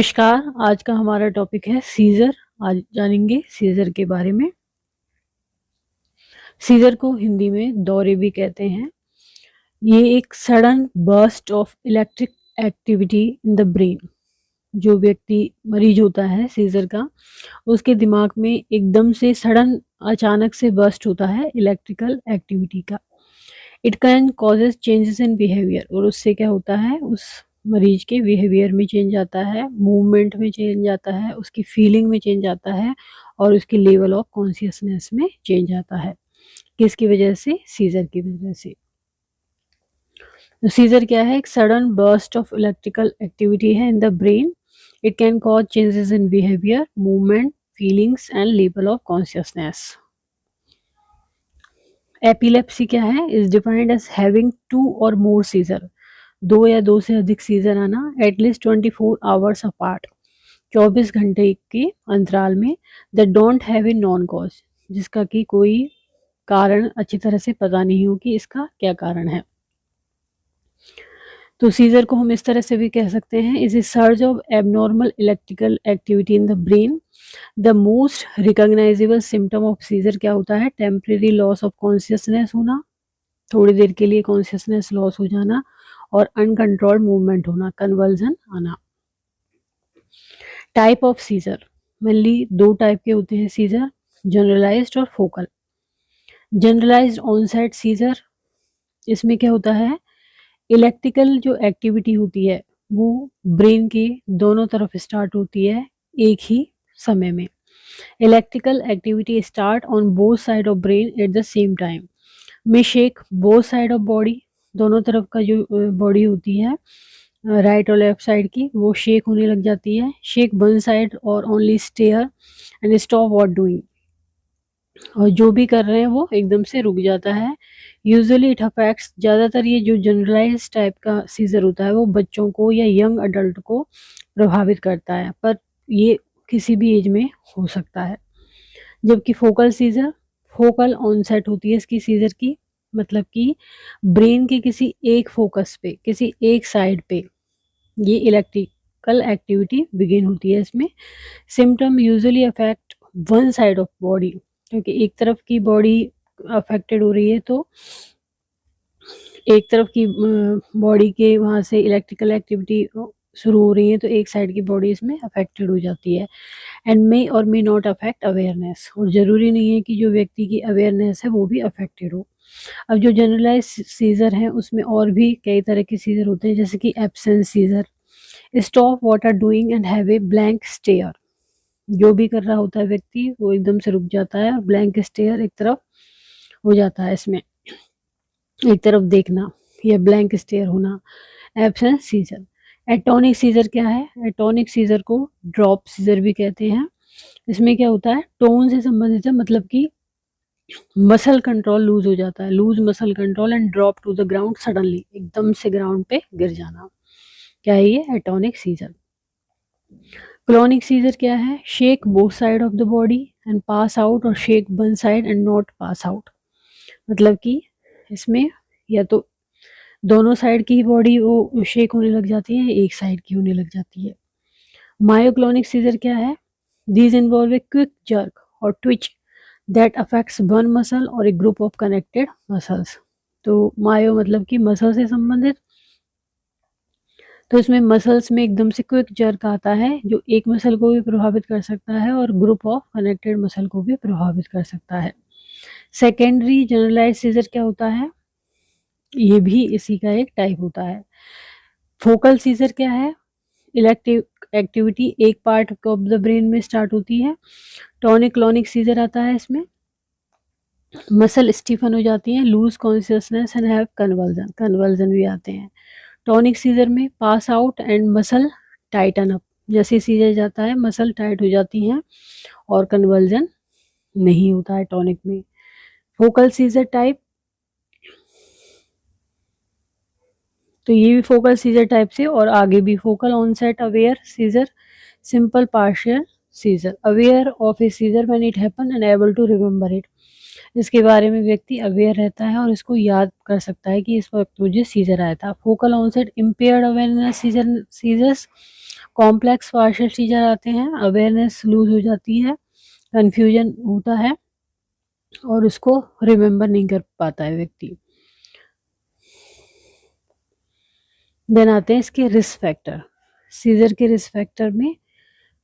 नमस्कार, आज का हमारा टॉपिक है सीज़र। आज जानेंगे सीज़र के बारे में। सीज़र को हिंदी में दौरे भी कहते हैं। ये एक sudden burst of electric activity in the brain. जो व्यक्ति मरीज होता है सीज़र का, उसके दिमाग में एकदम से सडन अचानक से बर्स्ट होता है इलेक्ट्रिकल एक्टिविटी का। It can causes changes in behaviour और उससे क्या होता है, उस मरीज के बिहेवियर में चेंज आता है, मूवमेंट में चेंज आता है, उसकी फीलिंग में चेंज आता है और उसकी लेवल ऑफ कॉन्शियसनेस में चेंज आता है। किसकी वजह से? सीज़र की वजह से। तो सीज़र क्या है? एक sudden burst of electrical activity है in the brain. It can cause changes in behaviour, movement, feelings and level of consciousness. Epilepsy क्या है? इज डिफाइंड एज हैविंग 2 और मोर सीजर, 2 या 2 से अधिक सीजर आना एटलीस्ट 24 आवर्स अपार्ट, 24 घंटे के अंतराल में, that don't have a non cause, जिसका कि कोई कारण अच्छी तरह से पता नहीं हो कि इसका क्या कारण है। तो सीजर को हम इस तरह से भी कह सकते हैं, is a surge of abnormal electrical activity in the brain. The most recognisable symptom of seizure क्या होता है? टेम्परेरी लॉस ऑफ कॉन्शियसनेस होना, थोड़ी देर के लिए कॉन्शियसनेस लॉस हो जाना, और अनकंट्रोल्ड मूवमेंट होना, कन्वर्जन आना। Type of seizure, mainly 2 type के होते हैं सीजर, जनरलाइज्ड और फोकल। जनरलाइज्ड ऑनसेट सीजर, इसमें क्या होता है, इलेक्ट्रिकल जो एक्टिविटी होती है वो ब्रेन के दोनों तरफ स्टार्ट होती है एक ही समय में। Electrical activity start on both side of brain at the same time. May shake both side of body, दोनों तरफ का जो बॉडी होती है राइट और लेफ्ट साइड की, वो शेक होने लग जाती है। शेक वन साइड और only stare and stop what doing, और जो भी कर रहे हैं वो एकदम से रुक जाता है। यूजुअली इट अफेक्ट्स, ज़्यादातर ये जो जनरलाइज टाइप का सीजर होता है वो बच्चों को या यंग अडल्ट को प्रभावित करता है, पर ये किसी भी एज में हो सकता है। जबकि फोकल सीजर, फोकल ऑनसेट होती है इसकी सीजर की, मतलब कि ब्रेन के किसी एक फोकस पे, किसी एक साइड पे ये इलेक्ट्रिकल एक्टिविटी बिगिन होती है इसमें। Symptom usually affect one side of body, क्योंकि एक तरफ की बॉडी अफेक्टेड हो रही है तो एक तरफ की बॉडी के वहाँ से इलेक्ट्रिकल एक्टिविटी शुरू हो रही है तो एक साइड की बॉडी इसमें अफेक्टेड हो जाती है। एंड मे और मे नॉट अफेक्ट अवेयरनेस, और ज़रूरी नहीं है कि जो व्यक्ति की अवेयरनेस है वो भी अफेक्टेड हो। अब जो जनरलाइज सीजर हैं उसमें और भी कई तरह के सीजर होते हैं, जैसे कि absence seizure, stop what are doing and have a blank stare. जो भी कर रहा होता है व्यक्ति वो एकदम से रुक जाता है और ब्लैंक स्टेयर एक तरफ हो जाता है इसमें, एक तरफ देखना या ब्लैंक स्टेयर होना, एब्सेंस सीजर। एटोनिक सीजर क्या है? एटोनिक सीजर को ड्रॉप सीजर भी कहते हैं। इसमें क्या होता है, टोन से संबंधित है, मतलब कि मसल कंट्रोल लूज हो जाता है, lose muscle control and drop to the ground suddenly, एकदम से ग्राउंड पे गिर जाना, क्या है ये? Atonic seizure. क्लोनिक सीजर क्या है? Shake both side of the body and pass out, or shake one side and not pass out, मतलब कि इसमें या तो दोनों साइड की ही बॉडी वो शेक होने लग जाती है, एक साइड की होने लग जाती है। मायोक्लोनिक सीजर क्या है? These involve a quick jerk or twitch that affects one muscle or a group of connected muscles. तो मायो मतलब कि मसल से संबंधित, तो इसमें मसल्स में एकदम से क्विक जर्क आता है जो एक मसल को भी प्रभावित कर सकता है और ग्रुप ऑफ कनेक्टेड मसल को भी प्रभावित कर सकता है। सेकेंडरी जनरलाइज सीजर क्या होता है? ये भी इसी का एक टाइप होता है। फोकल सीजर क्या है? इलेक्टिव एक्टिविटी एक पार्ट ऑफ द ब्रेन में स्टार्ट होती है। टॉनिक क्लॉनिक सीजर आता है इसमें, मसल स्टीफन हो जाती है, lose consciousness and have convulsion, convulsion भी आते हैं। टॉनिक सीजर में pass out and muscle tighten up, जैसे सीजर जाता है मसल टाइट हो जाती हैं और कन्वर्जन नहीं होता है टॉनिक में। फोकल सीजर टाइप, तो ये भी फोकल सीजर टाइप से, और आगे भी focal onset aware seizure, simple partial seizure, aware of a seizure when it happen and able to remember it, इसके बारे में व्यक्ति अवेयर रहता है और इसको याद कर सकता है कि इस वक्त मुझे सीजर आया था। Focal onset impaired awareness seizure, seizures complex partial seizure आते हैं, अवेयरनेस लूज हो जाती है, कंफ्यूजन होता है और उसको रिमेम्बर नहीं कर पाता है व्यक्ति। देन आते हैं इसके रिस्क फैक्टर। सीजर के रिस्क फैक्टर में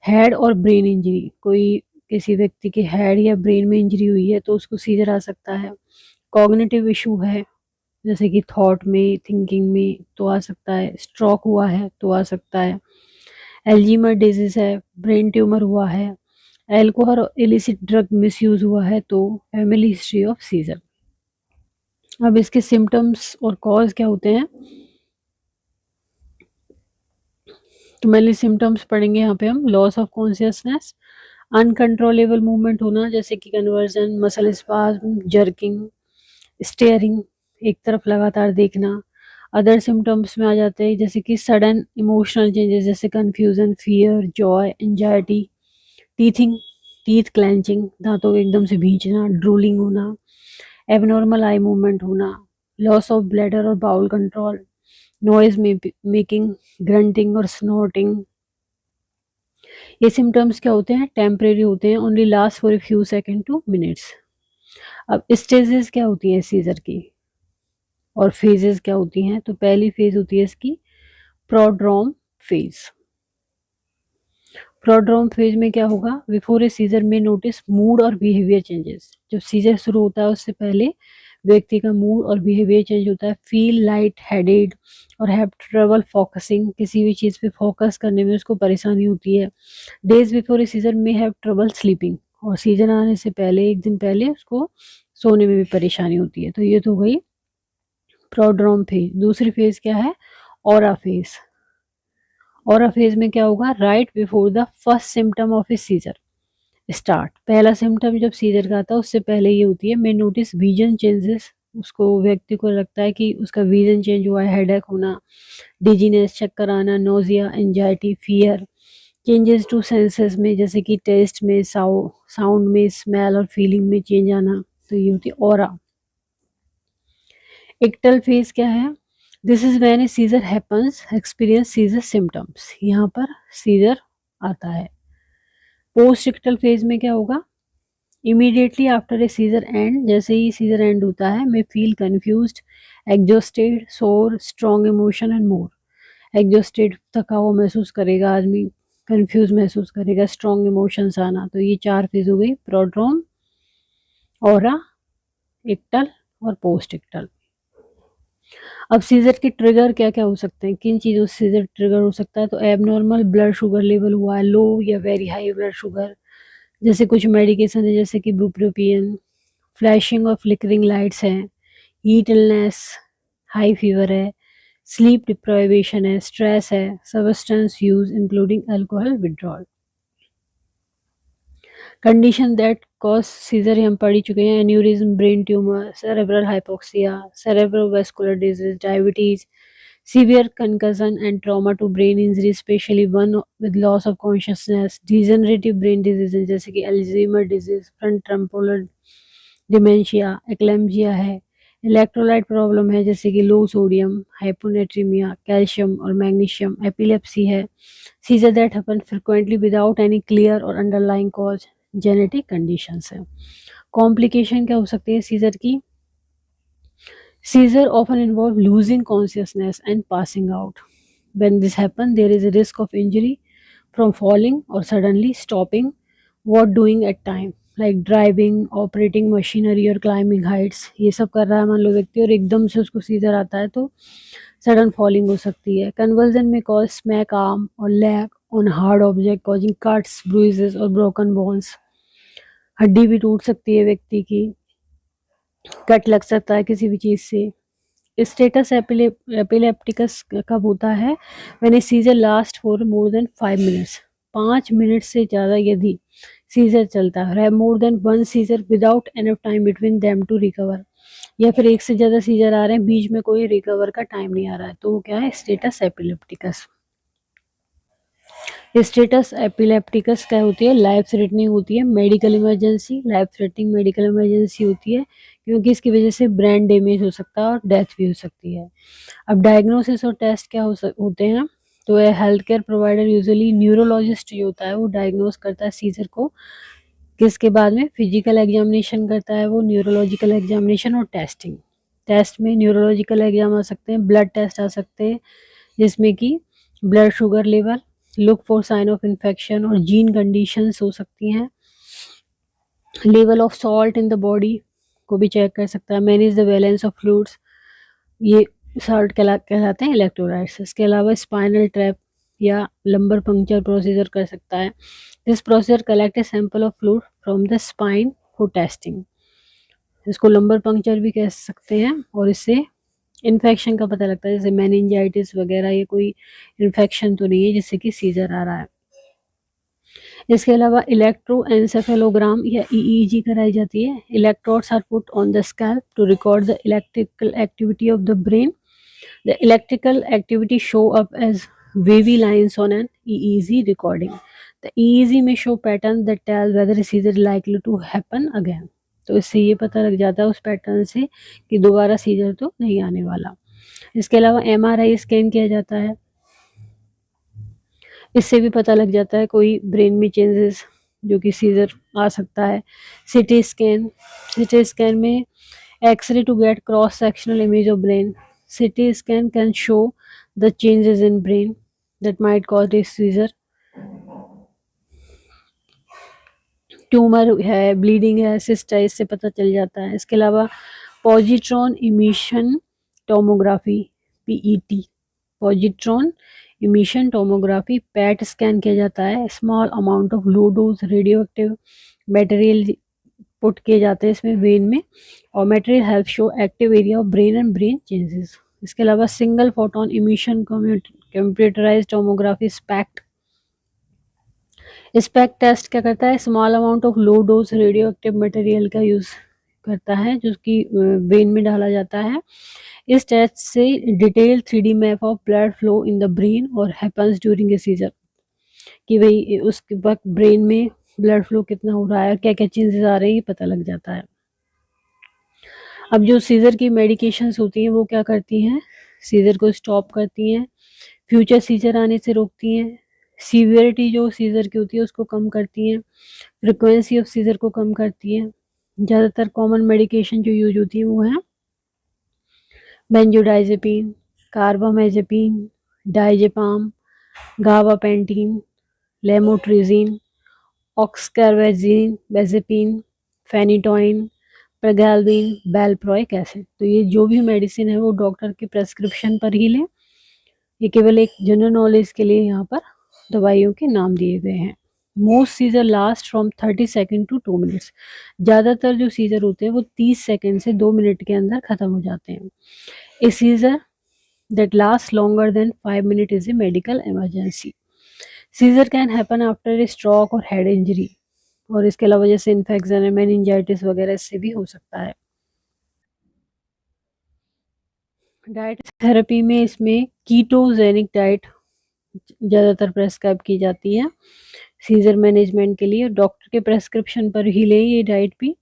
हेड और ब्रेन इंजरी, कोई किसी व्यक्ति के हेड या ब्रेन में इंजरी हुई है तो उसको सीजर आ सकता है। कॉग्निटिव इशू है जैसे कि थॉट में, थिंकिंग में तो आ सकता है। स्ट्रोक हुआ है तो आ सकता है। एल्जीमर डिजीज है, ब्रेन ट्यूमर हुआ है, एल्कोहल और इलिसिट ड्रग मिसयूज हुआ है तो फैमिली हिस्ट्री ऑफ सीजर। अब इसके सिम्टम्स और कॉज क्या होते हैं, तो मेनली सिम्टम्स पढ़ेंगे यहाँ पे हम। Loss of consciousness, uncontrollable movement होना जैसे कि convulsion, muscle spasm, jerking, staring, एक तरफ लगातार देखना। अदर सिम्टम्स में आ जाते हैं जैसे कि सडन इमोशनल चेंजेस जैसे confusion, fear, joy, anxiety, teething, teeth clenching, दांतों को एकदम से भींचना, ड्रूलिंग होना, एबनॉर्मल आई मूवमेंट होना, लॉस ऑफ ब्लैडर और bowel control, noise making, grunting और स्नॉटिंग। ये सिम्टम्स क्या होते हैं, टेम्परेरी होते हैं, only last for a few second to minutes. अब स्टेजेस क्या होती हैं सीजर की और फेजेस क्या होती हैं, तो पहली फेज होती है इसकी प्रोड्रोम फेज। प्रोड्रोम फेज में क्या होगा, बिफोर ए सीजर में नोटिस मूड और बिहेवियर चेंजेस। जब सीजर शुरू होता है उससे पहले व्यक्ति का मूड और बिहेवियर चेंज होता है। फील लाइट हेडेड और हैव ट्रबल फोकसिंग, किसी भी चीज़ पे फोकस करने में उसको परेशानी होती है। डेज बिफोर ए सीजर में हैव ट्रबल स्लीपिंग, और सीजन आने से पहले एक दिन पहले उसको सोने में भी परेशानी होती है। तो ये तो हो गई प्रोड्रोम फेज। दूसरी फेज क्या है, ऑरा फेज। ऑरा फेज में क्या होगा, right before the first symptom of a seizure start. पहला सिम्टम जब सीजर का आता है उससे पहले ये होती है, मे नोटिस विजन चेंजेस, उसको व्यक्ति को लगता है कि उसका विजन चेंज हुआ है, हेडेक होना, डिजीनेस, चक्कर आना, nausea, anxiety, fear, changes to senses में जैसे कि टेस्ट में, साउंड में, स्मेल और फीलिंग में चेंज आना, तो ये होती है ऑरा। इक्टल फेज क्या है, this is when a seizure happens, experience seizure symptoms, यहाँ पर सीजर आता है। पोस्ट इक्टल फेज में क्या होगा, immediately after a seizure end, जैसे ही सीजर एंड होता है, may feel confused, exhausted, sore, strong emotion and more. Exhausted, थका हुआ महसूस करेगा आदमी, कंफ्यूज महसूस करेगा, स्ट्रॉन्ग इमोशंस आना। तो ये 4 फेज हो गई, प्रोड्रोम, ऑरा, इक्टल और पोस्ट इक्टल। अब सीजर के ट्रिगर क्या क्या हो सकते हैं, किन चीज़ों से सीजर ट्रिगर हो सकता है, तो एबनॉर्मल ब्लड शुगर लेवल हुआ है, लो या वेरी हाई ब्लड शुगर, जैसे कुछ मेडिकेशन है जैसे कि बुप्रोपियन, फ्लैशिंग और फ्लिकरिंग लाइट्स हैं, हीट इलनेस, हाई फीवर है, स्लीप डिप्राइवेशन है, स्ट्रेस है, substance use including alcohol withdrawal. Condition that cause seizure हम पढ़ ही चुके हैं, aneurysm, brain tumour, cerebral hypoxia, cerebrovascular disease, diabetes, severe concussion and trauma to brain injury, especially one with loss of consciousness, degenerative brain diseases जैसे कि Alzheimer disease, front temporal dementia, eclampsia है, electrolyte problem है जैसे कि low sodium, hyponatremia, calcium और magnesium, epilepsy है, seizure that happen frequently without any clear or underlying cause, genetic conditions है। Complication क्या हो सकती है सीजर की, seizure often involve losing consciousness and passing out. When this happen there is a risk of injury from falling or suddenly stopping what doing at time, like driving, operating machinery और climbing Heights. ये सब कर रहा है मान लो व्यक्ति और एकदम से उसको सीजर आता है तो सडन फॉलिंग हो सकती है। कन्वर्जन में cause smack arm or leg on hard object causing cuts, bruises और ब्रोकन बोन्स। हड्डी भी टूट सकती है व्यक्ति की, कट लग सकता है किसी भी चीज़ से। स्टेटस एपिलेप्टिकस कब होता है, when a seizure last for more than 5 minutes, 5 minute से ज़्यादा यदि सीजर चलता है, more than 1 seizure without enough time between them to recover, या फिर एक से ज़्यादा सीजर आ रहे हैं बीच में कोई रिकवर का टाइम नहीं आ रहा है, तो वो क्या है, स्टेटस एपिलेप्टिकस। स्टेटस एपिलेप्टिकस क्या होती है, लाइफ थ्रेटनिंग होती है, medical emergency, life threatening medical emergency होती है क्योंकि इसकी वजह से ब्रेन डैमेज हो सकता है और डेथ भी हो सकती है। अब डायग्नोसिस और टेस्ट क्या होते हैं, तो ये health care provider usually neurologist जो होता है वो डायग्नोज करता है सीजर को, किसके बाद में फिजिकल एग्जामिनेशन करता है वो, न्यूरोलॉजिकल एग्जामिनेशन और टेस्टिंग। टेस्ट में न्यूरोलॉजिकल एग्जाम आ सकते हैं, ब्लड टेस्ट आ सकते हैं जिसमें कि blood sugar level, look for sign of infection और जीन कंडीशंस हो सकती हैं। Level of salt in the body को भी चेक कर सकता है। Manage the balance of fluids, ये सॉल्ट कहलाते हैं इलेक्ट्रोलाइट्स। इसके अलावा स्पाइनल ट्रैप या लंबर पंक्चर प्रोसीजर कर सकता है। This procedure collect a sample of fluid from the spine for testing. इसको लंबर पंक्चर भी कह सकते हैं और इससे इन्फेक्शन का पता लगता है, जैसे मेनिंजाइटिस वगैरह, ये कोई इन्फेक्शन तो नहीं है जिससे कि सीजर आ रहा है। इसके अलावा इलेक्ट्रोएन्सेफेलोग्राम या ईईजी कराई जाती है। Electrodes are put on the scalp to record the electrical activity of the brain. The electrical activity show up as wavy lines on an EEG recording. The EEG may show pattern that tell whether seizure likely to happen again. तो इससे ये पता लग जाता है उस pattern से कि दोबारा सीजर तो नहीं आने वाला। इसके अलावा एमआरआई स्कैन किया जाता है, इससे भी पता लग जाता है कोई ब्रेन में चेंजेस जो कि सीजर आ सकता है। सीटी स्कैन में x ray to get cross sectional image of brain. CT scan can show the changes in brain that might cause a seizure. Tumour है, ब्लीडिंग है, सिस्ट है, इससे पता चल जाता है। इसके अलावा positron emission tomography PET, positron emission tomography PET scan किया जाता है। Small amount of low dose radio active material put किए जाते हैं इसमें वेन में, और material help show active area of brain and brain changes. इसके अलावा single photon emission computerise tomography SPECT. SPECT test क्या करता है, small amount of low dose radio active material का यूज करता है जो कि ब्रेन में डाला जाता है। इस टेस्ट से detail 3D map of blood flow in the brain और हैपन्स ड्यूरिंग ए सीजर, कि भाई उसके वक्त ब्रेन में ब्लड फ्लो कितना हो रहा है, क्या क्या चेंजेस आ रही है, पता लग जाता है। अब जो सीजर की मेडिकेशंस होती हैं वो क्या करती हैं, सीजर को स्टॉप करती हैं, फ्यूचर सीजर आने से रोकती हैं, सीवियरिटी जो सीजर की होती है उसको कम करती हैं, फ्रिक्वेंसी ऑफ सीजर को कम करती हैं। ज़्यादातर कॉमन मेडिकेशन जो यूज होती है वो हैं benzodiazepine, carbamazepine, diazepam, gabapentin, lamotrigine, oxcarbazepine, बेजेपिन, फेनिटोइन, प्रगैल्बिन, वैल्प्रोइक एसिड। तो ये जो भी मेडिसिन है वो डॉक्टर के प्रेस्क्रिप्शन पर ही लें। ये केवल एक जनरल नॉलेज के लिए यहाँ पर दवाइयों के नाम दिए गए हैं। Most seizure last from 30 second to 2 minutes. ज़्यादातर जो सीजर होते हैं वो 30 सेकेंड से 2 मिनट के अंदर ख़त्म हो जाते हैं। ए scissor that lasts longer than 5 minutes is a medical emergency. Seizure can happen after a stroke or head injury, और इसके अलावा जैसे इन्फेक्शन है, मेनिंजाइटिस वगैरह, इससे भी हो सकता है। डाइट थेरेपी में इसमें कीटोजेनिक डाइट ज़्यादातर प्रेस्क्राइब की जाती है सीजर मैनेजमेंट के लिए। डॉक्टर के प्रेस्क्रिप्शन पर ही लें ये डाइट भी।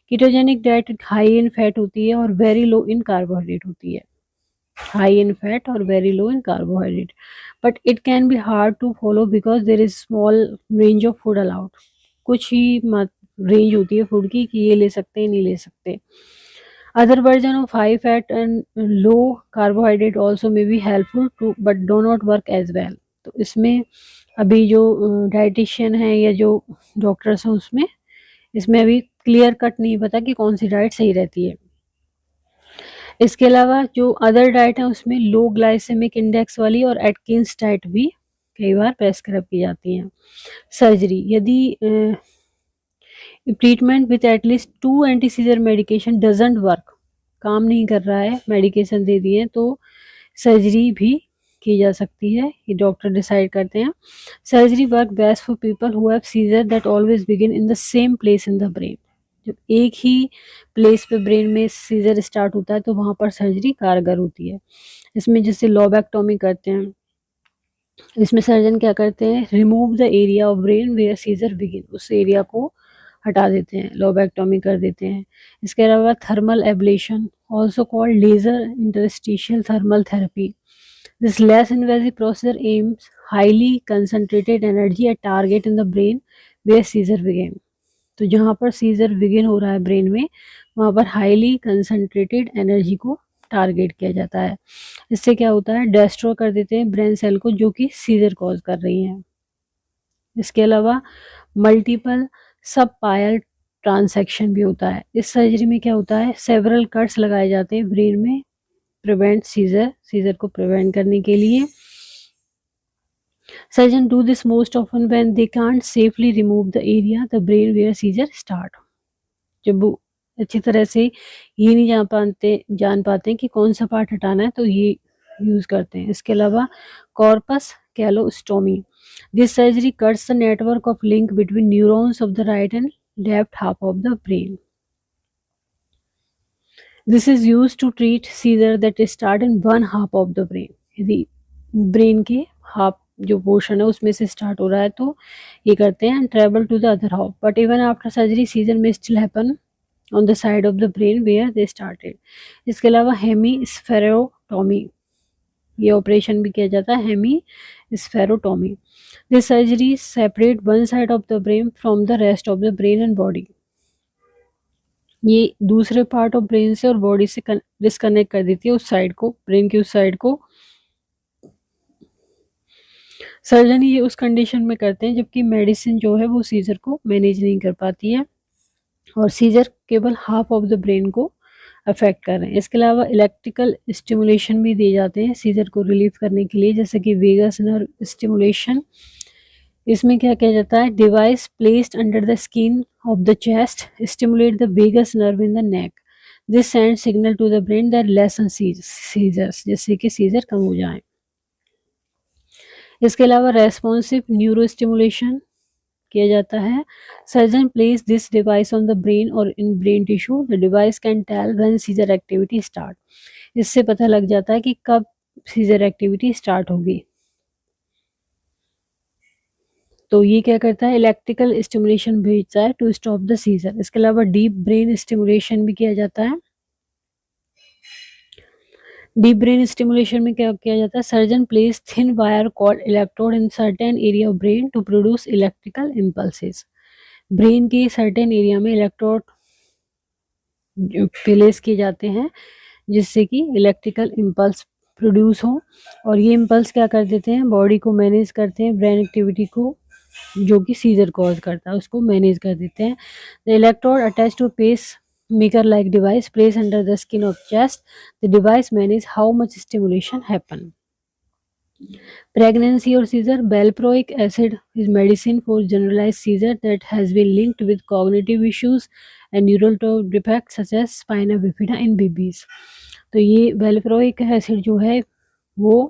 Ketogenic diet high in fat होती है और वेरी लो इन कार्बोहाइड्रेट होती है, high in fat or very low in carbohydrate, but it can be hard to follow because there is small range of food allowed. कुछ ही range होती है food की कि ये ले सकते हैं, नहीं ले सकते। Other version of high fat and low carbohydrate also may be helpful too but do not work as well. तो इसमें अभी जो डाइटिशियन है या जो डॉक्टर्स हैं उसमें इसमें अभी क्लियर कट नहीं पता कि कौन सी डाइट सही रहती है। इसके अलावा जो अदर डाइट है उसमें लो ग्लाइसेमिक इंडेक्स वाली और एटकिंस डाइट भी कई बार प्रेस्क्राइब की जाती हैं। सर्जरी, यदि treatment with at least 2 anti scissor medication doesn't work, काम नहीं कर रहा है, मेडिकेशन दे दिए तो सर्जरी भी की जा सकती है, ये डॉक्टर डिसाइड करते हैं। Surgery work best for people who have seizure that always begin in the same place in the brain. जब एक ही प्लेस पे ब्रेन में सीजर स्टार्ट होता है तो वहाँ पर सर्जरी कारगर होती है। इसमें जैसे लोबेक्टोमी करते हैं, इसमें सर्जन क्या करते हैं, remove the area of brain where seizure begin, उस एरिया को हटा देते हैं, लोबेक्टोमी कर देते हैं। इसके अलावा thermal ablation also called laser interstitial thermal therapy, This less invasive procedure aims highly concentrated energy at target in the brain where seizure begin. तो जहाँ पर सीजर बिगिन हो रहा है ब्रेन में, वहाँ पर हाईली कंसंट्रेटेड एनर्जी को टारगेट किया जाता है। इससे क्या होता है, डिस्ट्रॉय कर देते हैं ब्रेन सेल को जो कि सीजर कॉज कर रही हैं। इसके अलावा मल्टीपल सब पायल ट्रांसेक्शन भी होता है। इस सर्जरी में क्या होता है, सेवरल कट्स लगाए जाते हैं ब्रेन में प्रिवेंट सीजर को प्रिवेंट करने के लिए। Surgeons do this most often when they can't safely remove the area the brain where seizure start. जब वो अच्छी तरह से ये नहीं जान पाते कि कौन सा पार्ट हटाना है, तो ये यूज करते हैं। इसके अलावा corpus callosotomy, this surgery cuts the network of link between neurons of the right and left half of the brain. This is used to treat seizure that start in one half of the brain. यदि brain के half जो portion है उसमें से start हो रहा है तो ये करते हैं, and travel to the other half, but even after surgery seizure may still happen on the side of the brain where they started. इसके अलावा हेमीस्फेरोटॉमी, ये ऑपरेशन भी किया जाता है, hemispherotomy. This surgery separate one side of the brain from the rest of the brain and body. ये दूसरे part of brain से और बॉडी से डिस्कनेक्ट कर देती है उस साइड को, ब्रेन की उस साइड को। सर्जन ये उस कंडीशन में करते हैं जबकि मेडिसिन जो है वो सीजर को मैनेज नहीं कर पाती है और सीजर केवल हाफ ऑफ द ब्रेन को अफेक्ट कर रहे हैं। इसके अलावा इलेक्ट्रिकल स्टिमुलेशन भी दिए जाते हैं सीजर को रिलीफ करने के लिए, जैसे कि वेगस नर्व स्टिमुलेशन। इसमें क्या किया जाता है, device placed under the skin of the chest stimulate the vagus nerve in the neck, this send signal to the brain that lessen seizures, जिससे कि सीजर कम हो जाए। इसके अलावा रेस्पॉन्सिव न्यूरो स्टिमुलेशन किया जाता है। Surgeon place this device on the brain or in brain tissue, the device can tell when seizure activity start. इससे पता लग जाता है कि कब सीजर एक्टिविटी स्टार्ट होगी। तो ये क्या करता है, इलेक्ट्रिकल स्टिमुलेशन भेजता है टू स्टॉप द सीजर। इसके अलावा डीप ब्रेन स्टिमुलेशन भी किया जाता है। डीप ब्रेन स्टिमुलेशन में क्या किया जाता है, surgeon place thin wire called electrode in certain area of brain to produce electrical impulses. Brain के सर्टेन एरिया में इलेक्ट्रोड प्लेस किए जाते हैं जिससे कि इलेक्ट्रिकल इम्पल्स प्रोड्यूस हो, और ये इम्पल्स क्या कर देते हैं, बॉडी को मैनेज करते हैं, ब्रेन एक्टिविटी को जो कि सीजर कॉज करता है उसको मैनेज कर देते हैं। The electrode attach to pace maker like device placed under the skin of chest, the device manages how much stimulation happen. Pregnancy or seizure, valproic acid is medicine for generalized seizure that has been linked with cognitive issues and neural defects such as spina bifida in babies. तो ये valproic acid जो है वो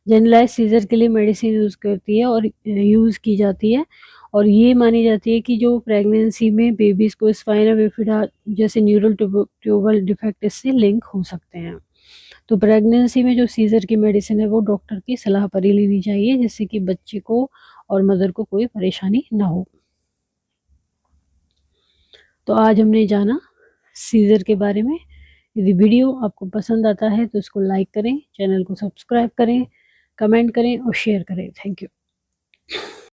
generalise scissor के लिए medicine use करती है और यूज की जाती है, और ये मानी जाती है कि जो प्रेगनेंसी में बेबीज को स्पाइना बिफिडा जैसे न्यूरल ट्यूबल डिफेक्ट इससे लिंक हो सकते हैं। तो प्रेगनेंसी में जो सीजर की मेडिसिन है वो डॉक्टर की सलाह पर ही लेनी चाहिए, जिससे कि बच्चे को और मदर को कोई परेशानी ना हो। तो आज हमने जाना सीजर के बारे में। यदि वीडियो आपको पसंद आता है तो इसको लाइक करें, चैनल को सब्सक्राइब करें, कमेंट करें और शेयर करें। Thank you.